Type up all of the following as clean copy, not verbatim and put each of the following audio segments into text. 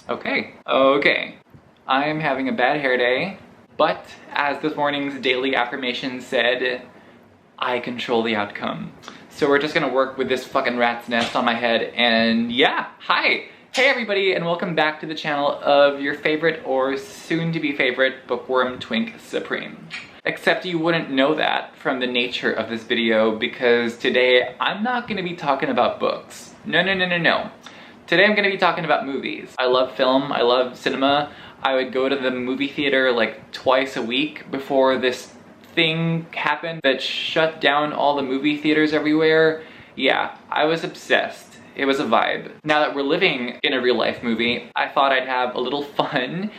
Okay. I'm having a bad hair day, but as this morning's daily affirmation said, I control the outcome. So we're just gonna work with this fucking rat's nest on my head, and yeah, hi! Hey everybody, and welcome back to the channel of your favorite or soon-to-be favorite bookworm twink supreme. Except you wouldn't know that from the nature of this video, because today I'm not gonna be talking about books. No. Today I'm gonna be talking about movies. I love film, I love cinema. I would go to the movie theater like twice a week before this thing happened that shut down all the movie theaters everywhere. Yeah, I was obsessed. It was a vibe. Now that we're living in a real life movie, I thought I'd have a little fun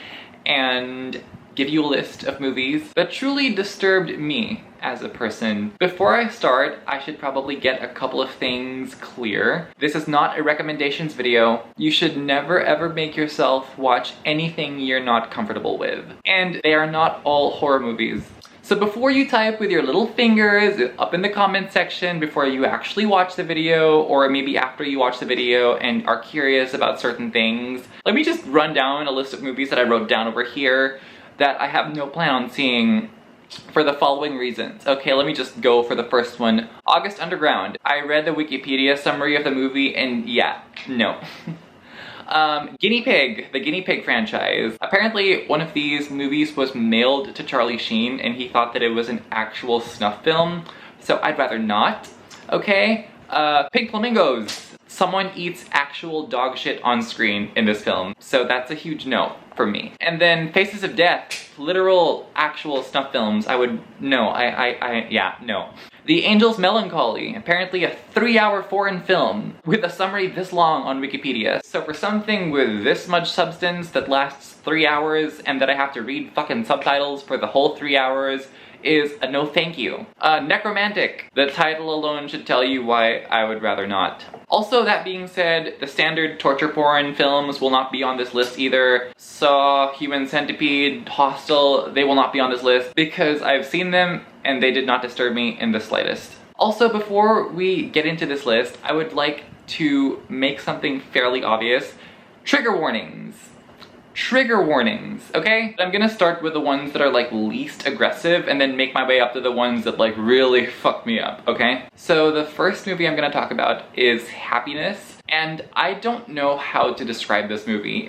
and give you a list of movies that truly disturbed me as a person. Before I start, I should probably get a couple of things clear. This is not a recommendations video. You should never ever make yourself watch anything you're not comfortable with. And they are not all horror movies. So before you type with your little fingers up in the comment section before you actually watch the video, or maybe after you watch the video and are curious about certain things, let me just run down a list of movies that I wrote down over here that I have no plan on seeing for the following reasons. Okay, let me just go for the first one. August Underground. I read the Wikipedia summary of the movie and yeah, no. Guinea Pig, the Guinea Pig franchise. Apparently one of these movies was mailed to Charlie Sheen and he thought that it was an actual snuff film, so I'd rather not. Okay, Pink Flamingos. Someone eats actual dog shit on screen in this film, so that's a huge no for me. And then Faces of Death, literal actual snuff films, I would, no, yeah, no. The Angel's Melancholy, apparently a 3-hour foreign film with a summary this long on Wikipedia. So for something with this much substance that lasts 3 hours and that I have to read fucking subtitles for the whole 3 hours is a no thank you. Necromantic. The title alone should tell you why I would rather not. Also, that being said, the standard torture porn films will not be on this list either. Saw, Human Centipede, Hostel, they will not be on this list because I've seen them and they did not disturb me in the slightest. Also, before we get into this list, I would like to make something fairly obvious. Trigger warnings. Trigger warnings, okay? I'm gonna start with the ones that are like least aggressive and then make my way up to the ones that like really fuck me up, okay? So the first movie I'm gonna talk about is Happiness, and I don't know how to describe this movie.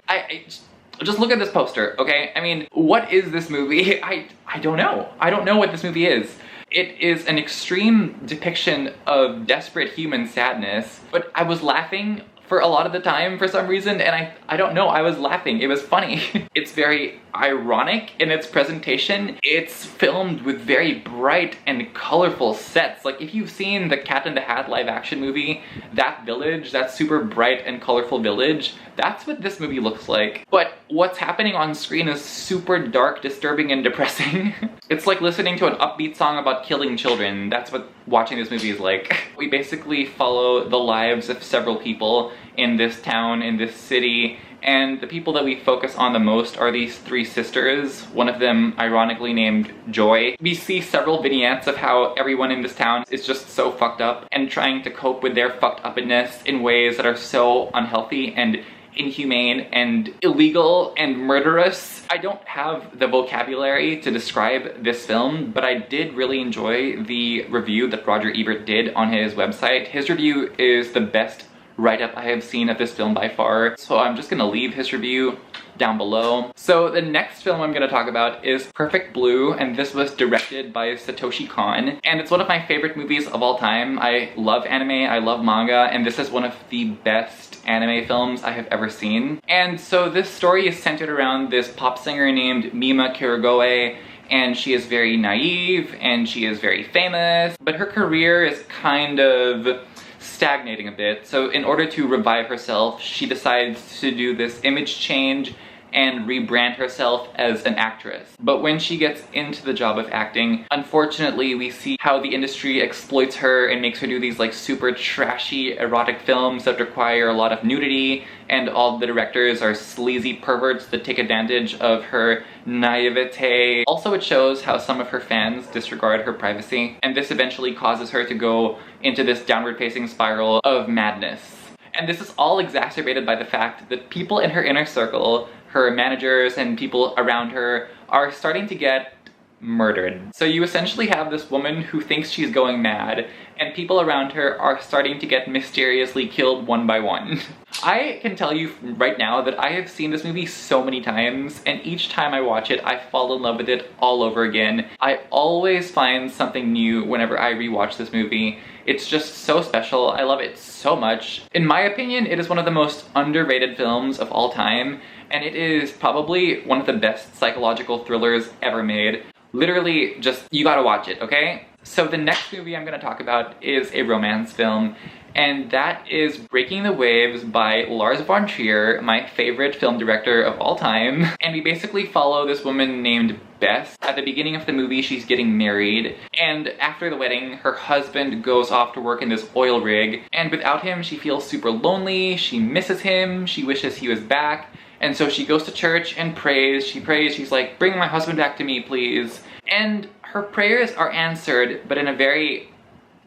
Just look at this poster, okay? I mean, what is this movie? I don't know. I don't know what this movie is. It is an extreme depiction of desperate human sadness, but I was laughing for a lot of the time for some reason, and I don't know, I was laughing. It was funny. It's very ironic in its presentation. It's filmed with very bright and colorful sets. Like, if you've seen the Cat in the Hat live action movie, that village, that super bright and colorful village, that's what this movie looks like. But what's happening on screen is super dark, disturbing, and depressing. It's like listening to an upbeat song about killing children. That's what watching this movie is like. We basically follow the lives of several people in this town, in this city, and the people that we focus on the most are these three sisters, one of them ironically named Joy. We see several vignettes of how everyone in this town is just so fucked up and trying to cope with their fucked upness in ways that are so unhealthy and inhumane and illegal and murderous. I don't have the vocabulary to describe this film, but I did really enjoy the review that Roger Ebert did on his website. His review is the best write-up I have seen of this film by far, so I'm just gonna leave his review down below. So the next film I'm gonna talk about is Perfect Blue, and this was directed by Satoshi Kon, and it's one of my favorite movies of all time. I love anime, I love manga, and this is one of the best anime films I have ever seen. And so this story is centered around this pop singer named Mima Kirigoe, and she is very naive, and she is very famous, but her career is kind of stagnating a bit. So in order to revive herself, she decides to do this image change and rebrand herself as an actress. But when she gets into the job of acting, unfortunately we see how the industry exploits her and makes her do these like super trashy erotic films that require a lot of nudity, and all the directors are sleazy perverts that take advantage of her naivete. Also, it shows how some of her fans disregard her privacy, and this eventually causes her to go into this downward facing spiral of madness. And this is all exacerbated by the fact that people in her inner circle, her managers and people around her, are starting to get murdered. So you essentially have this woman who thinks she's going mad, and people around her are starting to get mysteriously killed one by one. I can tell you right now that I have seen this movie so many times, and each time I watch it, I fall in love with it all over again. I always find something new whenever I rewatch this movie. It's just so special. I love it so much. In my opinion, it is one of the most underrated films of all time, and it is probably one of the best psychological thrillers ever made. Literally, just, you gotta watch it, okay? So the next movie I'm gonna talk about is a romance film, and that is Breaking the Waves by Lars von Trier, my favorite film director of all time. And we basically follow this woman named Bess. At the beginning of the movie, she's getting married, and after the wedding, her husband goes off to work in this oil rig, and without him, she feels super lonely, she misses him, she wishes he was back. And so she goes to church and prays, she's like, bring my husband back to me, please. And her prayers are answered, but in a very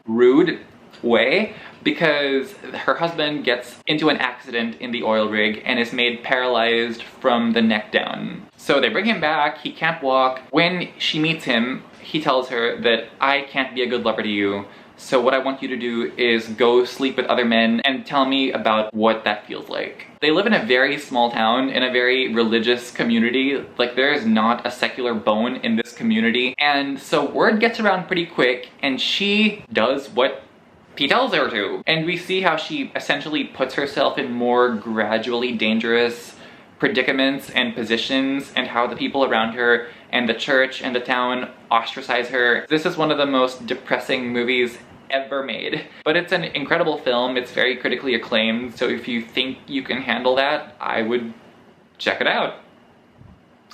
rude way, because her husband gets into an accident in the oil rig and is made paralyzed from the neck down. So they bring him back, he can't walk. When she meets him, he tells her that I can't be a good lover to you. So what I want you to do is go sleep with other men and tell me about what that feels like. They live in a very small town, in a very religious community. Like, there is not a secular bone in this community. And so word gets around pretty quick, and she does what he tells her to. And we see how she essentially puts herself in more gradually dangerous predicaments and positions, and how the people around her and the church and the town ostracize her. This is one of the most depressing movies ever made. But it's an incredible film, it's very critically acclaimed, so if you think you can handle that, I would check it out.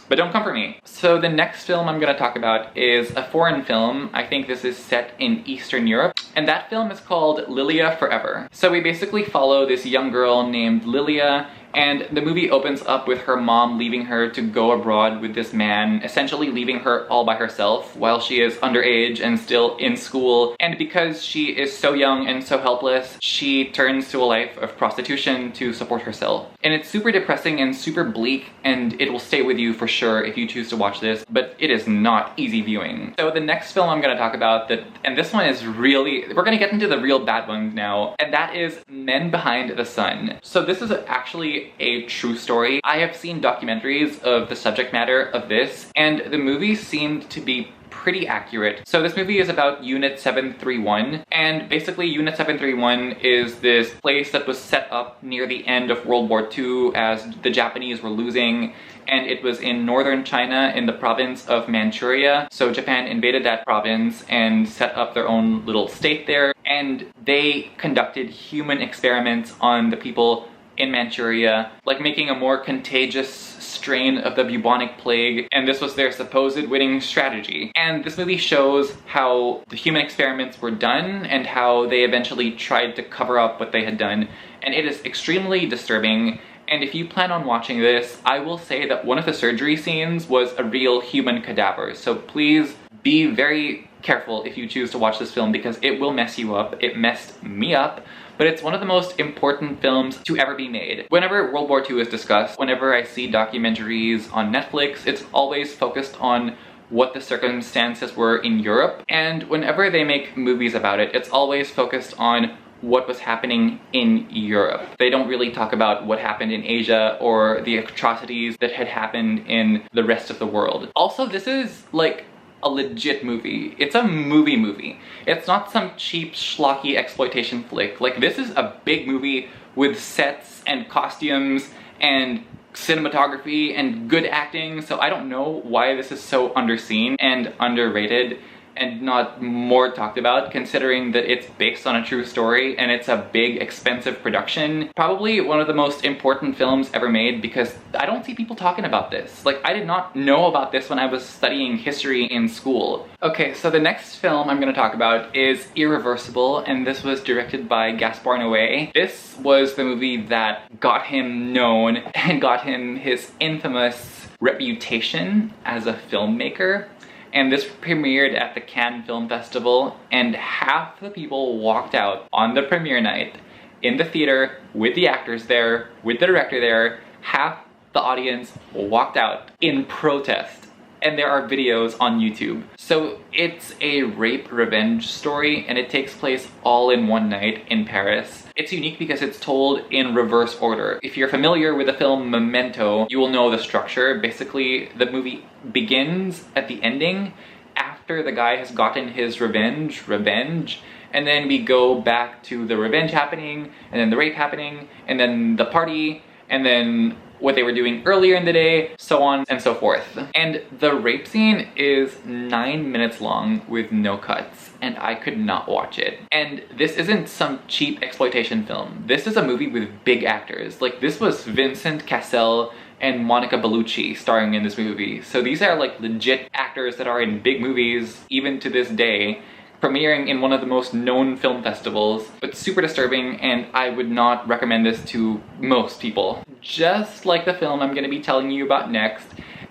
But don't come for me. So the next film I'm gonna talk about is a foreign film. I think this is set in Eastern Europe, and that film is called Lilia Forever. So we basically follow this young girl named Lilia, and the movie opens up with her mom leaving her to go abroad with this man, essentially leaving her all by herself while she is underage and still in school. And because she is so young and so helpless, she turns to a life of prostitution to support herself. And it's super depressing and super bleak, and it will stay with you for sure if you choose to watch this, but it is not easy viewing. So the next film I'm gonna talk about, and this one is really, we're gonna get into the real bad ones now, and that is Men Behind the Sun. So this is actually a true story. I have seen documentaries of the subject matter of this, and the movie seemed to be pretty accurate. So this movie is about Unit 731, and basically Unit 731 is this place that was set up near the end of World War II as the Japanese were losing, and it was in northern China in the province of Manchuria. So Japan invaded that province and set up their own little state there, and they conducted human experiments on the people in Manchuria, like making a more contagious strain of the bubonic plague, and this was their supposed winning strategy. And this movie shows how the human experiments were done and how they eventually tried to cover up what they had done, and it is extremely disturbing. And if you plan on watching this, I will say that one of the surgery scenes was a real human cadaver, so please be very careful if you choose to watch this film, because it will mess you up. It messed me up. But it's one of the most important films to ever be made. Whenever World War II is discussed, whenever I see documentaries on Netflix, it's always focused on what the circumstances were in Europe. And whenever they make movies about it, it's always focused on what was happening in Europe. They don't really talk about what happened in Asia or the atrocities that had happened in the rest of the world. Also, this is like a legit movie. It's a movie. It's not some cheap, schlocky exploitation flick. Like, this is a big movie with sets and costumes and cinematography and good acting, so I don't know why this is so underseen and underrated and not more talked about, considering that it's based on a true story and it's a big, expensive production. Probably one of the most important films ever made, because I don't see people talking about this. Like, I did not know about this when I was studying history in school. Okay, so the next film I'm gonna talk about is Irreversible, and this was directed by Gaspar Noé. This was the movie that got him known and got him his infamous reputation as a filmmaker. And this premiered at the Cannes Film Festival, and half the people walked out on the premiere night in the theater with the actors there, with the director there. Half the audience walked out in protest, and there are videos on YouTube. So it's a rape revenge story, and it takes place all in one night in Paris. It's unique because it's told in reverse order. If you're familiar with the film Memento, you will know the structure. Basically, the movie begins at the ending after the guy has gotten his revenge, and then we go back to the revenge happening, and then the rape happening, and then the party, and then what they were doing earlier in the day, so on and so forth. And the rape scene is 9 minutes long with no cuts, and I could not watch it. And this isn't some cheap exploitation film. This is a movie with big actors. Like, this was Vincent Cassel and Monica Bellucci starring in this movie. So these are like legit actors that are in big movies even to this day, premiering in one of the most known film festivals. It's super disturbing, and I would not recommend this to most people. Just like the film I'm gonna be telling you about next,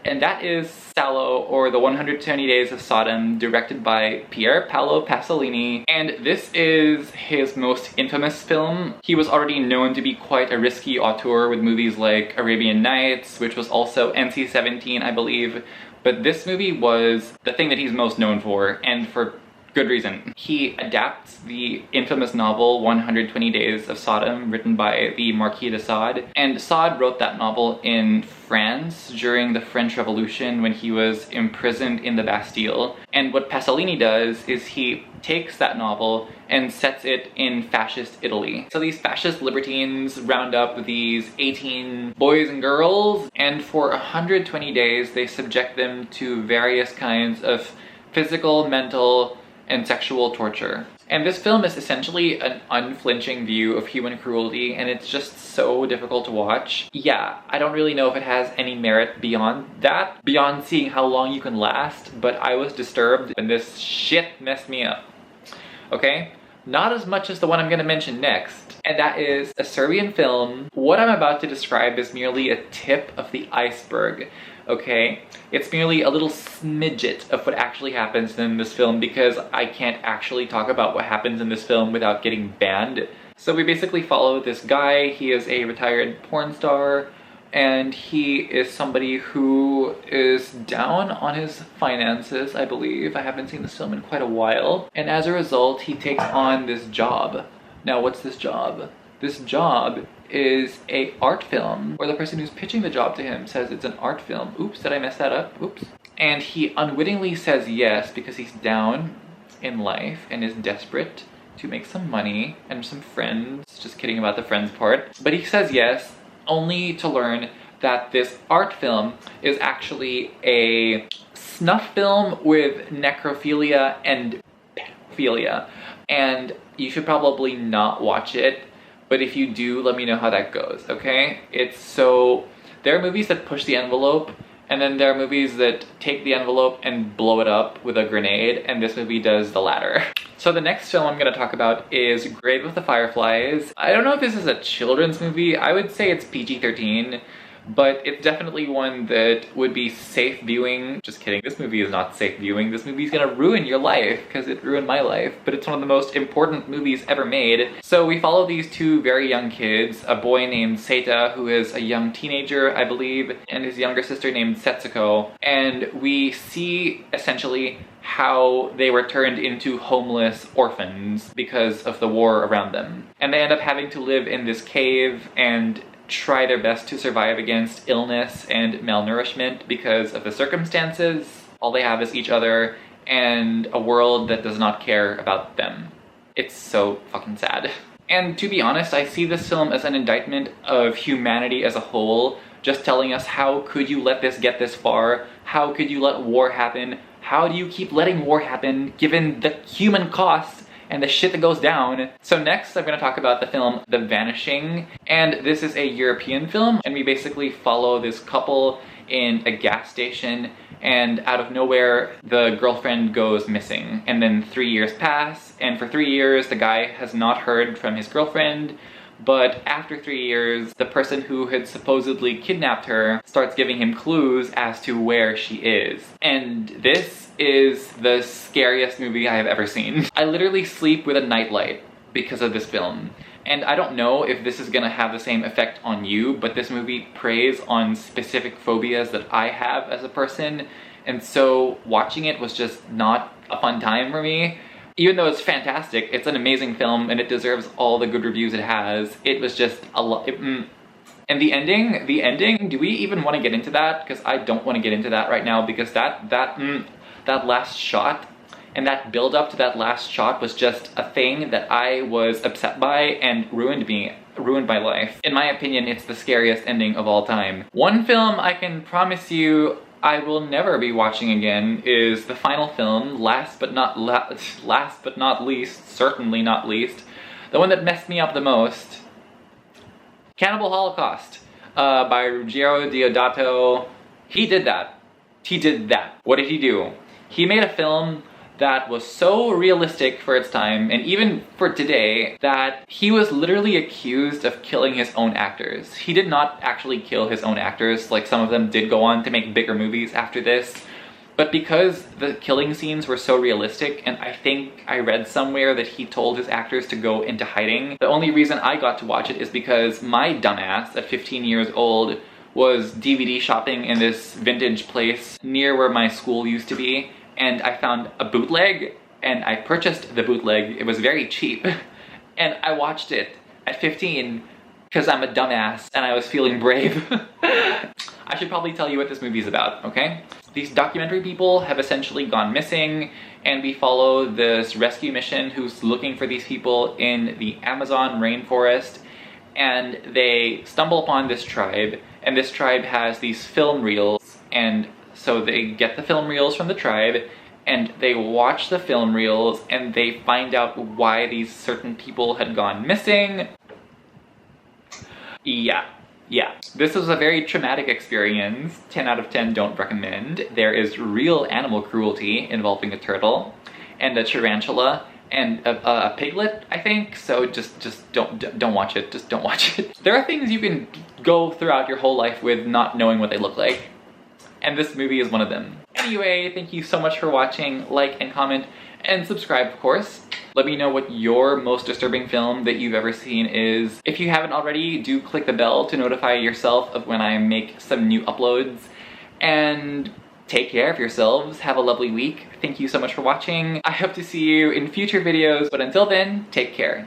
and that is Salò, or The 120 Days of Sodom, directed by Pier Paolo Pasolini. And this is his most infamous film. He was already known to be quite a risky auteur with movies like Arabian Nights, which was also NC-17, I believe. But this movie was the thing that he's most known for, and for good reason. He adapts the infamous novel 120 Days of Sodom, written by the Marquis de Sade. And Sade wrote that novel in France during the French Revolution when he was imprisoned in the Bastille. And what Pasolini does is he takes that novel and sets it in fascist Italy. So these fascist libertines round up these 18 boys and girls, and for 120 days they subject them to various kinds of physical, mental, and sexual torture. And this film is essentially an unflinching view of human cruelty, and it's just so difficult to watch. Yeah, I don't really know if it has any merit beyond that, beyond seeing how long you can last, but I was disturbed and this shit messed me up. Okay? Not as much as the one I'm gonna mention next, and that is a Serbian film. What I'm about to describe is merely a tip of the iceberg. Okay? It's merely a little smidget of what actually happens in this film, because I can't actually talk about what happens in this film without getting banned. So we basically follow this guy. He is a retired porn star, and he is somebody who is down on his finances, I believe. I haven't seen this film in quite a while. And as a result, he takes on this job. Now, what's this job? This job is a art film, or the person who's pitching the job to him says it's an art film. Oops, did I mess that up? Oops. And he unwittingly says yes because he's down in life and is desperate to make some money and some friends. Just kidding about the friends part. But he says yes only to learn that this art film is actually a snuff film with necrophilia and pedophilia. And you should probably not watch it. But if you do, let me know how that goes, okay? There are movies that push the envelope, and then there are movies that take the envelope and blow it up with a grenade, and this movie does the latter. So the next film I'm gonna talk about is Grave of the Fireflies. I don't know if this is a children's movie. I would say it's PG-13, but it's definitely one that would be safe viewing. Just kidding, this movie is not safe viewing. This movie is gonna ruin your life, because it ruined my life, but it's one of the most important movies ever made. So we follow these two very young kids, a boy named Seita, who is a young teenager, I believe, and his younger sister named Setsuko, and we see essentially how they were turned into homeless orphans because of the war around them. And they end up having to live in this cave and try their best to survive against illness and malnourishment because of the circumstances. All they have is each other and a world that does not care about them. It's so fucking sad. And to be honest, I see this film as an indictment of humanity as a whole, just telling us, how could you let this get this far? How could you let war happen? How do you keep letting war happen given the human cost and the shit that goes down? So next I'm gonna talk about the film The Vanishing, and this is a European film, and we basically follow this couple in a gas station, and out of nowhere the girlfriend goes missing, and then 3 years pass, and for 3 years the guy has not heard from his girlfriend. But after 3 years, the person who had supposedly kidnapped her starts giving him clues as to where she is. And this is the scariest movie I have ever seen. I literally sleep with a nightlight. because of this film. And I don't know if this is gonna have the same effect on you, but this movie preys on specific phobias that I have as a person, and so watching it was just not a fun time for me. Even though it's fantastic, it's an amazing film and it deserves all the good reviews it has, it was just a lot. And the ending, do we even want to get into that? Because I don't want to get into that right now, because that last shot and that build up to that last shot was just a thing that I was upset by and ruined my life. In my opinion, it's the scariest ending of all time. One film I can promise you I will never be watching again is the final film, last but not least, certainly not least, the one that messed me up the most, Cannibal Holocaust, by Ruggero Deodato. He did that. He did that. What did he do? He made a film that was so realistic for its time, and even for today, that he was literally accused of killing his own actors. He did not actually kill his own actors, like some of them did go on to make bigger movies after this, but because the killing scenes were so realistic, and I think I read somewhere that he told his actors to go into hiding, the only reason I got to watch it is because my dumbass at 15 years old was DVD shopping in this vintage place near where my school used to be, and I found a bootleg, and I purchased the bootleg. It was very cheap, and I watched it at 15 because I'm a dumbass and I was feeling brave. I should probably tell you what this movie's about, okay? These documentary people have essentially gone missing, and we follow this rescue mission who's looking for these people in the Amazon rainforest, and they stumble upon this tribe, and this tribe has these film reels, and so they get the film reels from the tribe, and they watch the film reels, and they find out why these certain people had gone missing. Yeah. This was a very traumatic experience. 10 out of 10 don't recommend. There is real animal cruelty involving a turtle, and a tarantula, and a piglet, I think, so just don't watch it. Just don't watch it. There are things you can go throughout your whole life with not knowing what they look like, and this movie is one of them. Anyway, thank you so much for watching. Like and comment and subscribe, of course. Let me know what your most disturbing film that you've ever seen is. If you haven't already, do click the bell to notify yourself of when I make some new uploads. And take care of yourselves. Have a lovely week. Thank you so much for watching. I hope to see you in future videos, but until then, take care.